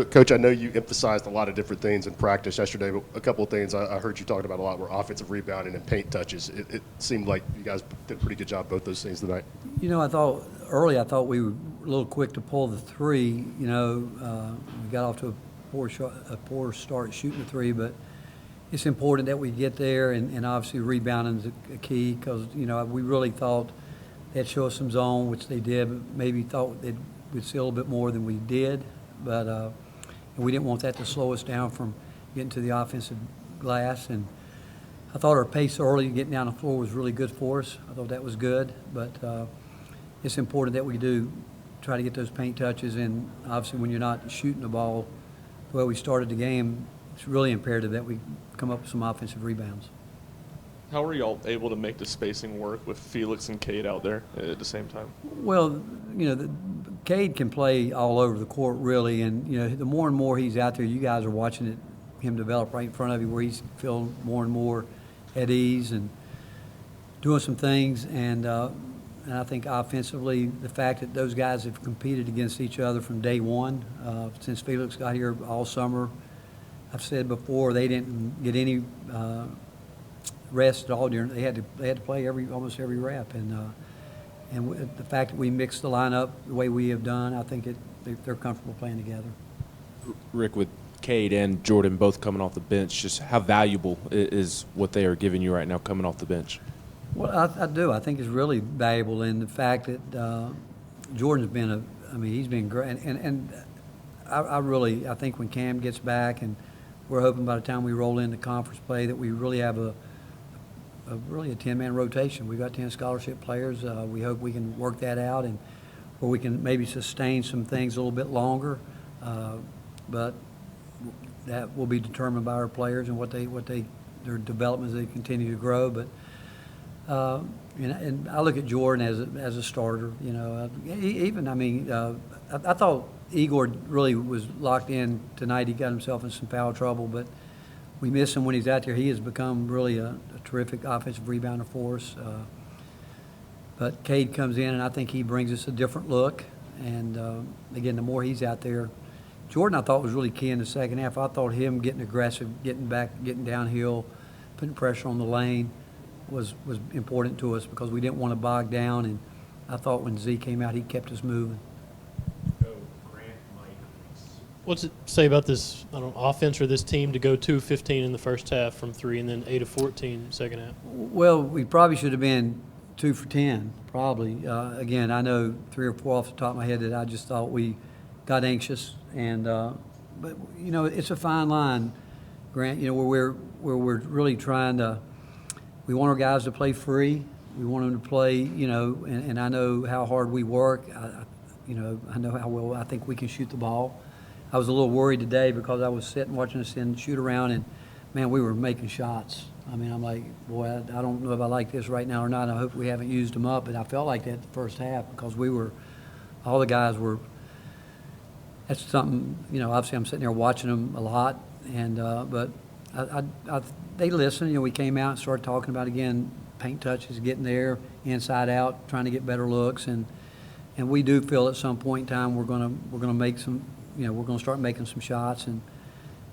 Coach, I know you emphasized a lot of different things in practice yesterday, but a couple of things I heard you talking about a lot were offensive rebounding and paint touches. It seemed like you guys did a pretty good job both those things tonight. I thought we were a little quick to pull the three. We got off to a poor start shooting the three, but it's important that we get there, and obviously rebounding is a key because, we really thought they'd show us some zone, which they did, but maybe thought we'd see a little bit more than we did. But and we didn't want that to slow us down from getting to the offensive glass. And I thought our pace early, getting down the floor, was really good for us. I thought that was good. But it's important that we do try to get those paint touches. And obviously when you're not shooting the ball the way we started the game, it's really imperative that we come up with some offensive rebounds. How were y'all able to make the spacing work with Felix and Cade out there at the same time? Well, Cade can play all over the court, really, and the more and more he's out there, you guys are watching him develop right in front of you, where he's feeling more and more at ease and doing some things. And I think offensively, the fact that those guys have competed against each other from day one, since Felix got here all summer. I've said before, they didn't get any rest at all. They had to play almost every rep, and the fact that we mixed the lineup the way we have done, I think they're comfortable playing together. Rick, with Cade and Jordan both coming off the bench, just how valuable is what they are giving you right now coming off the bench? Well, I do. I think it's really valuable in the fact that Jordan's been he's been great, and I think when Cam gets back, and we're hoping by the time we roll into conference play that we really have a 10-man rotation. We've got 10 scholarship players. We hope we can work that out, and where we can maybe sustain some things a little bit longer. But that will be determined by our players and their development as they continue to grow. But and I look at Jordan as a starter. I thought Igor really was locked in tonight. He got himself in some foul trouble, but we miss him when he's out there. He has become really a terrific offensive rebounder for us. But Cade comes in, and I think he brings us a different look. And, again, the more he's out there. Jordan, I thought, was really key in the second half. I thought him getting aggressive, getting back, getting downhill, putting pressure on the lane was important to us because we didn't want to bog down. And I thought when Z came out, he kept us moving. What's it say about this offense or this team to go 2-15 in the first half from 3 and then 8 of 14 second half? Well, we probably should have been 2 for 10, probably. Again, I know 3 or 4 off the top of my head that I just thought we got anxious. And but it's a fine line, Grant. Where we're really trying to. We want our guys to play free. We want them to play. And I know how hard we work. I know how well I think we can shoot the ball. I was a little worried today because I was sitting watching us shoot around, and, man, we were making shots. I'm like, boy, I don't know if I like this right now or not. I hope we haven't used them up. But I felt like that the first half because all the guys were – that's something, obviously I'm sitting there watching them a lot. And but they listened. We came out and started talking about, again, paint touches, getting there, inside out, trying to get better looks. And we do feel at some point in time we're gonna make some – we're going to start making some shots, and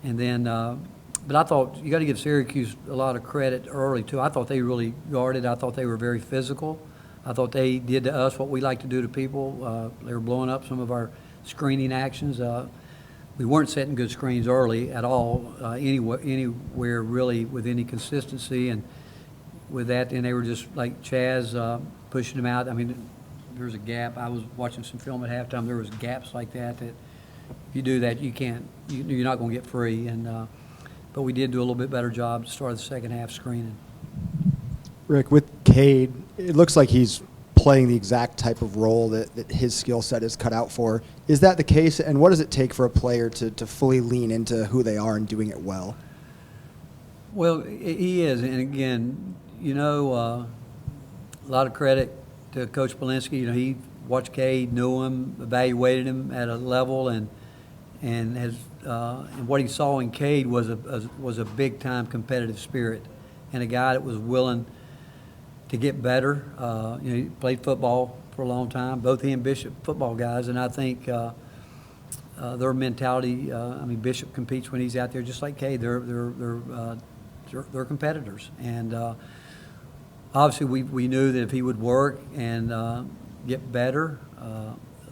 then. But I thought you got to give Syracuse a lot of credit early too. I thought they really guarded. I thought they were very physical. I thought they did to us what we like to do to people. They were blowing up some of our screening actions. We weren't setting good screens early at all, anywhere really with any consistency, and with that, then they were just like Chaz pushing them out. There was a gap. I was watching some film at halftime. There was gaps like that. If you do that, you can't. You're not going to get free. And but we did do a little bit better job to start the second half screening. Rick, with Cade, it looks like he's playing the exact type of role that his skill set is cut out for. Is that the case? And what does it take for a player to fully lean into who they are and doing it well? Well, he is, and again, a lot of credit to Coach Polinsky. He watched Cade, knew him, evaluated him at a level, and what he saw in Cade was a big time competitive spirit, and a guy that was willing to get better. He played football for a long time. Both he and Bishop football guys, and I think their mentality. I mean, Bishop competes when he's out there, just like Cade. They're competitors, and obviously we knew that if he would work and get better.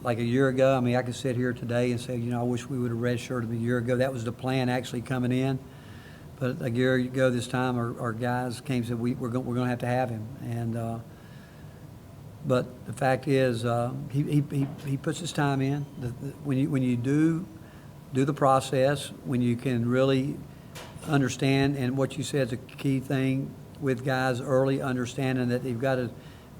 Like a year ago, I mean, I could sit here today and say, I wish we would have redshirted him a year ago. That was the plan actually coming in. But a year ago this time, our guys came and said, we're going to have him. And but the fact is, he puts his time in. When you do the process, when you can really understand, and what you said is a key thing with guys early, understanding that they've got to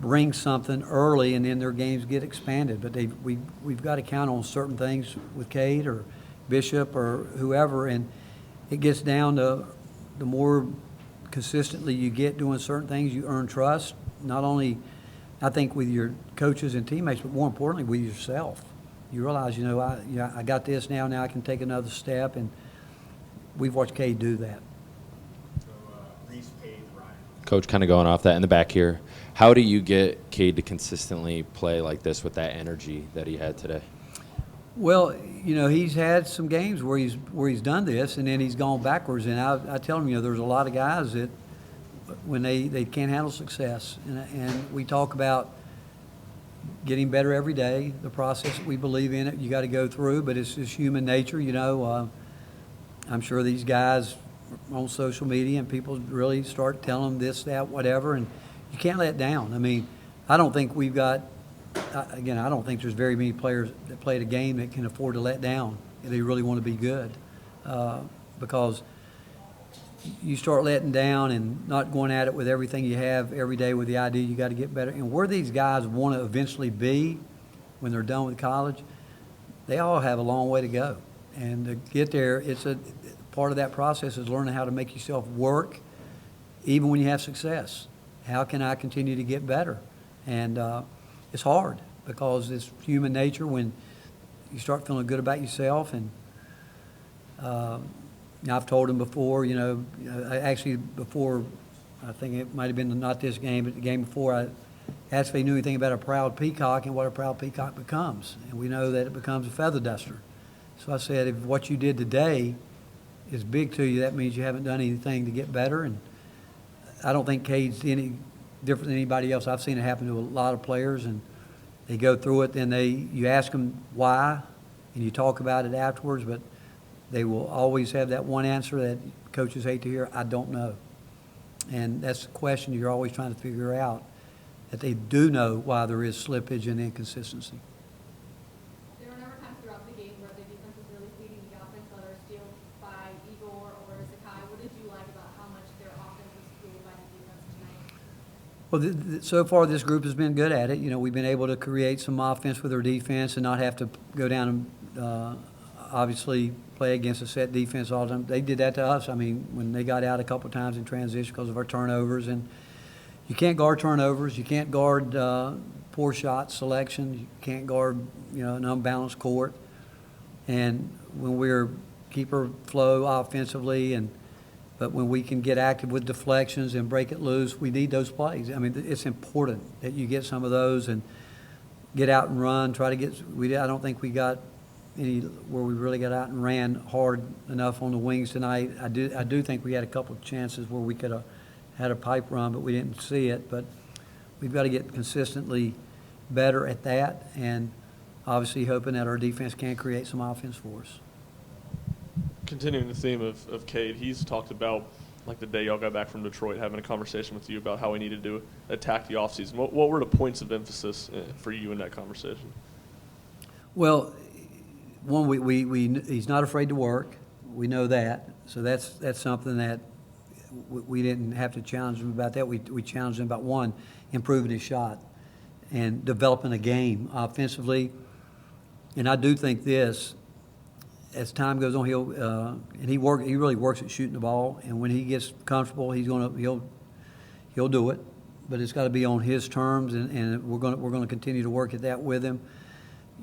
bring something early, and then their games get expanded. But we've got to count on certain things with Cade or Bishop or whoever, and it gets down to the more consistently you get doing certain things, you earn trust, not only, I think, with your coaches and teammates, but more importantly with yourself. You realize, I got this now I can take another step, and we've watched Cade do that. Coach, kind of going off that in the back here, how do you get Cade to consistently play like this with that energy that he had today? Well, he's had some games where he's done this, and then he's gone backwards. And I tell him, there's a lot of guys that when they can't handle success, and we talk about getting better every day. The process, we believe in it. You got to go through, but it's just human nature. I'm sure these guys on social media and people really start telling them this, that, whatever, and you can't let down. I mean, I don't think we've got. Again, I don't think there's very many players that played a game that can afford to let down if they really want to be good, because you start letting down and not going at it with everything you have every day with the idea you got to get better. And where these guys want to eventually be when they're done with college, they all have a long way to go. And to get there, it's a part of that process is learning how to make yourself work even when you have success. How can I continue to get better? And it's hard because it's human nature when you start feeling good about yourself. And I've told him before, actually before, I think it might have been not this game, but the game before, I asked if he knew anything about a proud peacock and what a proud peacock becomes. And we know that it becomes a feather duster. So I said, if what you did today is big to you, that means you haven't done anything to get better. And I don't think Cade's any different than anybody else. I've seen it happen to a lot of players, and they go through it, then you ask them why, and you talk about it afterwards, but they will always have that one answer that coaches hate to hear, I don't know. And that's the question you're always trying to figure out, that they do know why there is slippage and inconsistency. There were never times throughout the game where the defense was really feeding the offense, whether it's steals by Igor or Sakai. What did you like about how much their offense was fueled by the defense tonight? Well, so far this group has been good at it. We've been able to create some offense with our defense and not have to go down and obviously play against a set defense all the time. They did that to us. I mean, when they got out a couple of times in transition because of our turnovers. And you can't guard turnovers. You can't guard poor shot selection. You can't guard, an unbalanced court. And when we're keeper flow offensively, but when we can get active with deflections and break it loose, we need those plays. I mean, it's important that you get some of those and get out and run. Try to get. I don't think we got any where we really got out and ran hard enough on the wings tonight. I do think we had a couple of chances where we could have had a pipe run, but we didn't see it. But we've got to get consistently better at that, and obviously hoping that our defense can create some offense for us. Continuing the theme of Cade, he's talked about, like the day y'all got back from Detroit, having a conversation with you about how he needed to attack the offseason. What were the points of emphasis for you in that conversation? Well, one, he's not afraid to work. We know that. So that's something that we didn't have to challenge him about that. We challenged him about, one, improving his shot and developing a game offensively. And I do think this, as time goes on, he really works at shooting the ball. And when he gets comfortable, he'll do it. But it's got to be on his terms, and we're going to continue to work at that with him.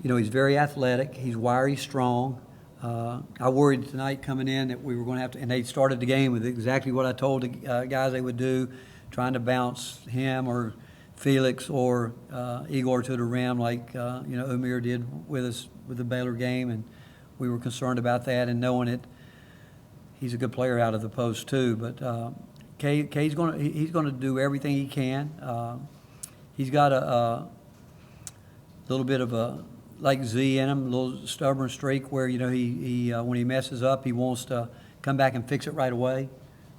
He's very athletic. He's wiry, strong. I worried tonight coming in that we were going to have to, and they started the game with exactly what I told the guys they would do, trying to bounce him or Felix or Igor to the rim like Amir did with us with the Baylor game, and we were concerned about that, and knowing it, he's a good player out of the post too. But Cade's he's gonna do everything he can. He's got a little bit of a, like Z in him, a little stubborn streak where, he when he messes up, he wants to come back and fix it right away.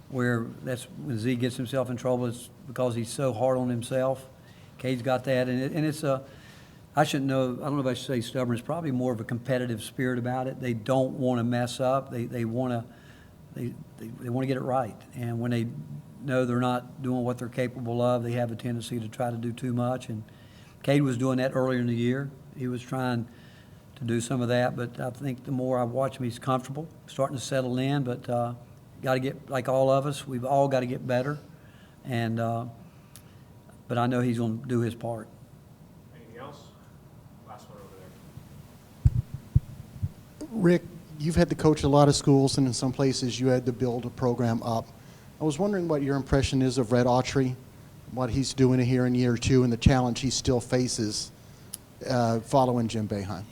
Where that's when Z gets himself in trouble, it's because he's so hard on himself. Cade's got that, and it's I shouldn't know, I don't know if I should say stubborn, it's probably more of a competitive spirit about it. They don't want to mess up. They want to get it right. And when they know they're not doing what they're capable of, they have a tendency to try to do too much. And Cade was doing that earlier in the year. He was trying to do some of that, but I think the more I watch him, he's comfortable, starting to settle in, but got to get, like all of us, we've all got to get better. And but I know he's going to do his part. Anything else? Last one over there. Rick, you've had to coach a lot of schools, and in some places you had to build a program up. I was wondering what your impression is of Red Autry, what he's doing here in year two, and the challenge he still faces following Jim Boeheim.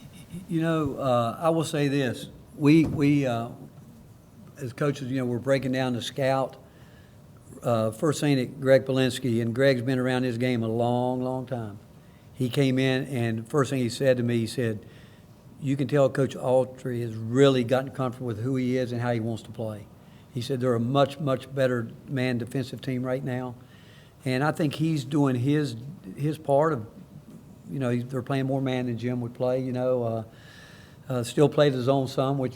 I will say this. We as coaches, we're breaking down the scout. First thing at Greg Polinsky, and Greg's been around this game a long, long time. He came in, and first thing he said to me, he said, you can tell Coach Autry has really gotten comfortable with who he is and how he wants to play. He said they're a much, much better man defensive team right now. And I think he's doing his part of, they're playing more man than Jim would play, still plays his own some, which,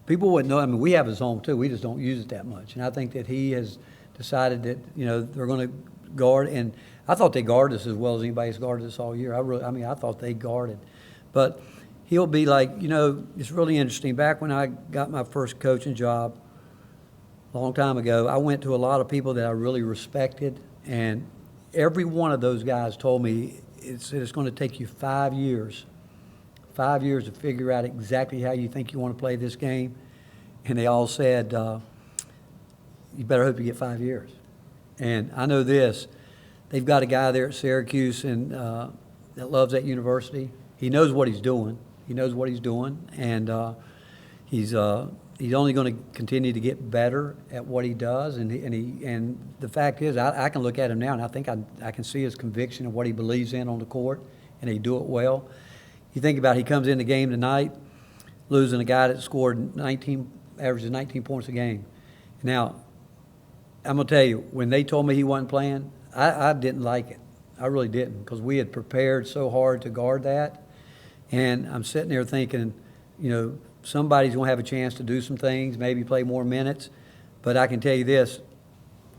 people wouldn't know. We have his own too. We just don't use it that much. And I think that he has decided that, they're going to guard. And I thought they guarded us as well as anybody's guarded us all year. I thought they guarded. But he'll be like, it's really interesting. Back when I got my first coaching job a long time ago, I went to a lot of people that I really respected. And every one of those guys told me it's going to take you 5 years. 5 years to figure out exactly how you think you want to play this game. And they all said, you better hope you get 5 years. And I know this, they've got a guy there at Syracuse and that loves that university. He knows what he's doing. And he's only going to continue to get better at what he does. And the fact is, I can look at him now, and I think I can see his conviction of what he believes in on the court, and he do it well. You think about it, he comes in the game tonight, losing a guy that scored averages 19 points a game. Now, I'm going to tell you, when they told me he wasn't playing, I didn't like it. I really didn't, because we had prepared so hard to guard that. And I'm sitting there thinking, somebody's going to have a chance to do some things, maybe play more minutes. But I can tell you this,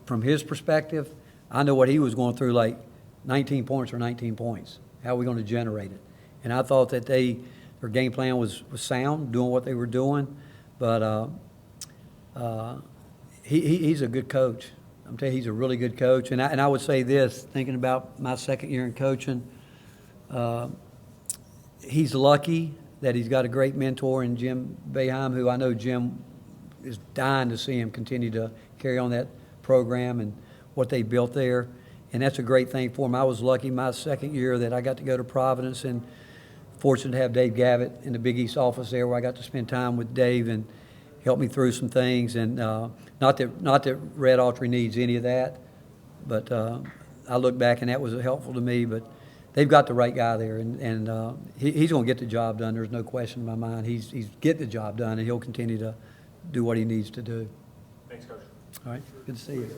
from his perspective, I know what he was going through, like 19 points or 19 points. How are we going to generate it? And I thought that their game plan was sound, doing what they were doing. But he's a good coach. I'm telling you, he's a really good coach. And I would say this, thinking about my second year in coaching, he's lucky that he's got a great mentor in Jim Boeheim, who I know Jim is dying to see him continue to carry on that program and what they built there. And that's a great thing for him. I was lucky my second year that I got to go to Providence, and fortunate to have Dave Gavitt in the Big East office there, where I got to spend time with Dave and help me through some things. And not that Red Autry needs any of that, but I look back and that was helpful to me. But they've got the right guy there, and he's going to get the job done. There's no question in my mind. He's getting the job done, and he'll continue to do what he needs to do. Thanks, Coach. All right, good to see you.